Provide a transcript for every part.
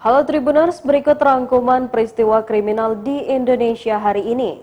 Halo Tribuners, berikut rangkuman peristiwa kriminal di Indonesia hari ini.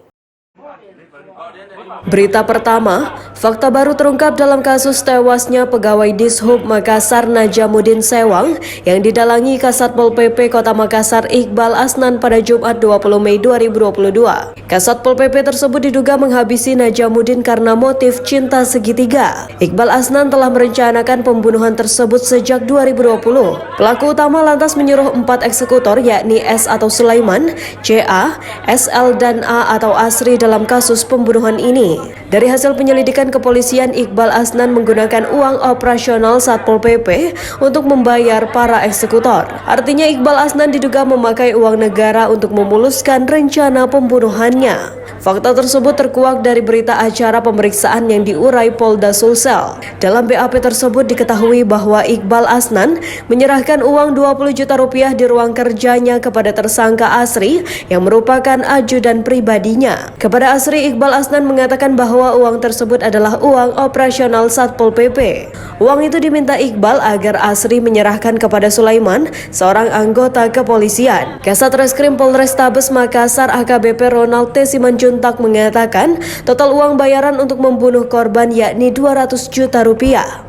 Berita pertama, fakta baru terungkap dalam kasus tewasnya pegawai Dishub Makassar Najamuddin Sewang yang didalangi Kasatpol PP Kota Makassar Iqbal Asnan pada Jumat 20 Mei 2022. Kasatpol PP tersebut diduga menghabisi Najamuddin karena motif cinta segitiga. Iqbal Asnan telah merencanakan pembunuhan tersebut sejak 2020. Pelaku utama lantas menyuruh 4 eksekutor yakni S atau Sulaiman, CA, SL dan A atau Asri dalam kasus pembunuhan ini. Dari hasil penyelidikan kepolisian, Iqbal Asnan menggunakan uang operasional Satpol PP untuk membayar para eksekutor. Artinya Iqbal Asnan diduga memakai uang negara untuk memuluskan rencana pembunuhannya. Fakta tersebut terkuak dari berita acara pemeriksaan yang diurai Polda Sulsel. Dalam BAP tersebut diketahui bahwa Iqbal Asnan menyerahkan uang 20 juta rupiah di ruang kerjanya kepada tersangka Asri yang merupakan ajudan pribadinya. Kepada Asri, Iqbal Asnan mengatakan bahwa uang tersebut adalah uang operasional Satpol PP. Uang itu diminta Iqbal agar Asri menyerahkan kepada Sulaiman, seorang anggota kepolisian. Kasat Reskrim Polrestabes Makassar AKBP Ronald T. Simanjuntak mengatakan total uang bayaran untuk membunuh korban yakni 200 juta rupiah.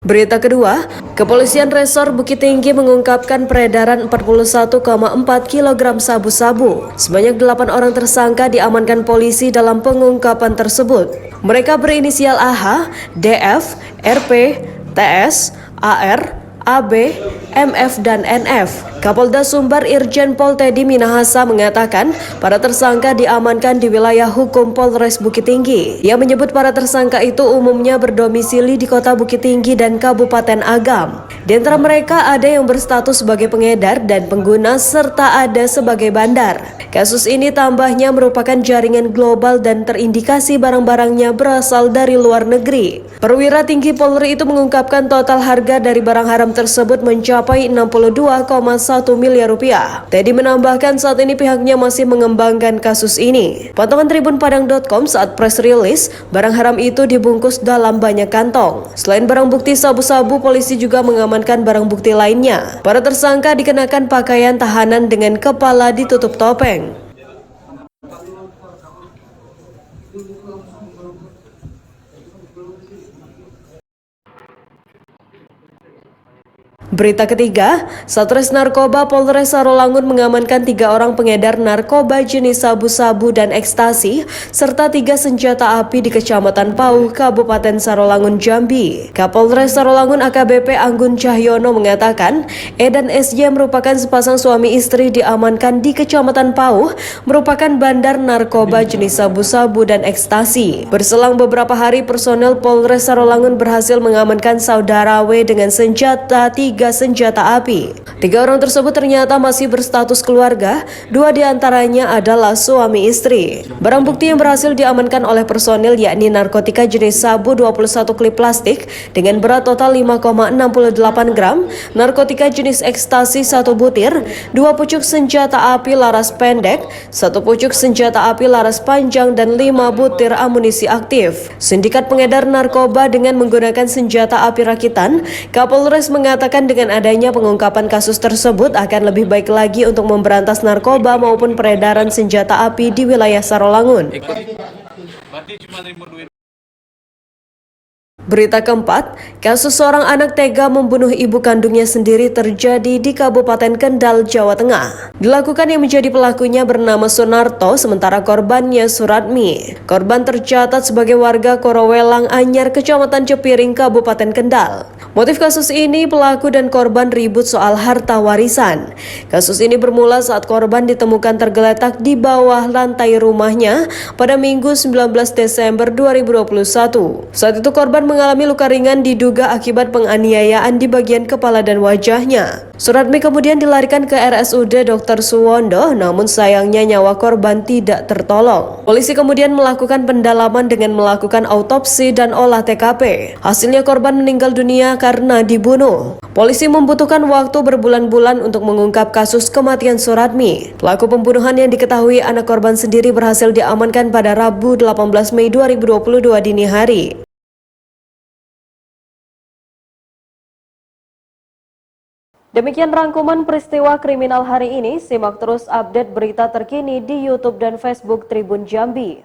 Berita kedua, Kepolisian Resor Bukit Tinggi mengungkapkan peredaran 41,4 kg sabu-sabu. Sebanyak 8 orang tersangka diamankan polisi dalam pengungkapan tersebut. Mereka berinisial AH, DF, RP, TS, AR, AB, MF, dan NF. Kapolda Sumbar Irjen Pol Teddy Minahasa mengatakan para tersangka diamankan di wilayah hukum Polres Bukit Tinggi. Ia menyebut para tersangka itu umumnya berdomisili di Kota Bukit Tinggi dan Kabupaten Agam. Di antara mereka ada yang berstatus sebagai pengedar dan pengguna serta ada sebagai bandar. Kasus ini tambahnya merupakan jaringan global dan terindikasi barang-barangnya berasal dari luar negeri. Perwira tinggi Polri itu mengungkapkan total harga dari barang haram tersebut mencapai 62,1 miliar rupiah. Teddy menambahkan saat ini pihaknya masih mengembangkan kasus ini. Pantauan tribunpadang.com saat press release, barang haram itu dibungkus dalam banyak kantong. Selain barang bukti sabu-sabu, polisi juga mengamankan barang bukti lainnya. Para tersangka dikenakan pakaian tahanan dengan kepala ditutup topeng. Berita ketiga, Satres Narkoba Polres Sarolangun mengamankan 3 orang pengedar narkoba jenis sabu-sabu dan ekstasi, serta 3 senjata api di Kecamatan Pauh, Kabupaten Sarolangun, Jambi. Kapolres Sarolangun AKBP Anggun Cahyono mengatakan, E dan SY merupakan sepasang suami istri diamankan di Kecamatan Pauh, merupakan bandar narkoba jenis sabu-sabu dan ekstasi. Berselang beberapa hari, personel Polres Sarolangun berhasil mengamankan saudara W dengan senjata 3 senjata api. 3 orang tersebut ternyata masih berstatus keluarga, 2 diantaranya adalah suami istri. Barang bukti yang berhasil diamankan oleh personil yakni narkotika jenis sabu 21 klip plastik dengan berat total 5,68 gram, narkotika jenis ekstasi 1 butir, 2 pucuk senjata api laras pendek, 1 pucuk senjata api laras panjang, dan 5 butir amunisi aktif. Sindikat pengedar narkoba dengan menggunakan senjata api rakitan, Kapolres mengatakan dengan adanya pengungkapan kasus tersebut akan lebih baik lagi untuk memberantas narkoba maupun peredaran senjata api di wilayah Sarolangun. Berita keempat, kasus seorang anak tega membunuh ibu kandungnya sendiri terjadi di Kabupaten Kendal, Jawa Tengah. Dilakukan yang menjadi pelakunya bernama Sunarto, sementara korbannya Suratmi. Korban tercatat sebagai warga Korowelang Anyar, Kecamatan Cepiring, Kabupaten Kendal. Motif kasus ini, pelaku dan korban ribut soal harta warisan. Kasus ini bermula saat korban ditemukan tergeletak di bawah lantai rumahnya pada Minggu 19 Desember 2021. Saat itu korban mengalami luka ringan diduga akibat penganiayaan di bagian kepala dan wajahnya. Suratmi kemudian dilarikan ke RSUD Dr. Suwondo, namun sayangnya nyawa korban tidak tertolong. Polisi kemudian melakukan pendalaman dengan melakukan autopsi dan olah TKP. Hasilnya korban meninggal dunia karena dibunuh. Polisi membutuhkan waktu berbulan-bulan untuk mengungkap kasus kematian Suratmi. Pelaku pembunuhan yang diketahui anak korban sendiri berhasil diamankan pada Rabu 18 Mei 2022 dini hari. Demikian rangkuman peristiwa kriminal hari ini. Simak terus update berita terkini di YouTube dan Facebook Tribun Jambi.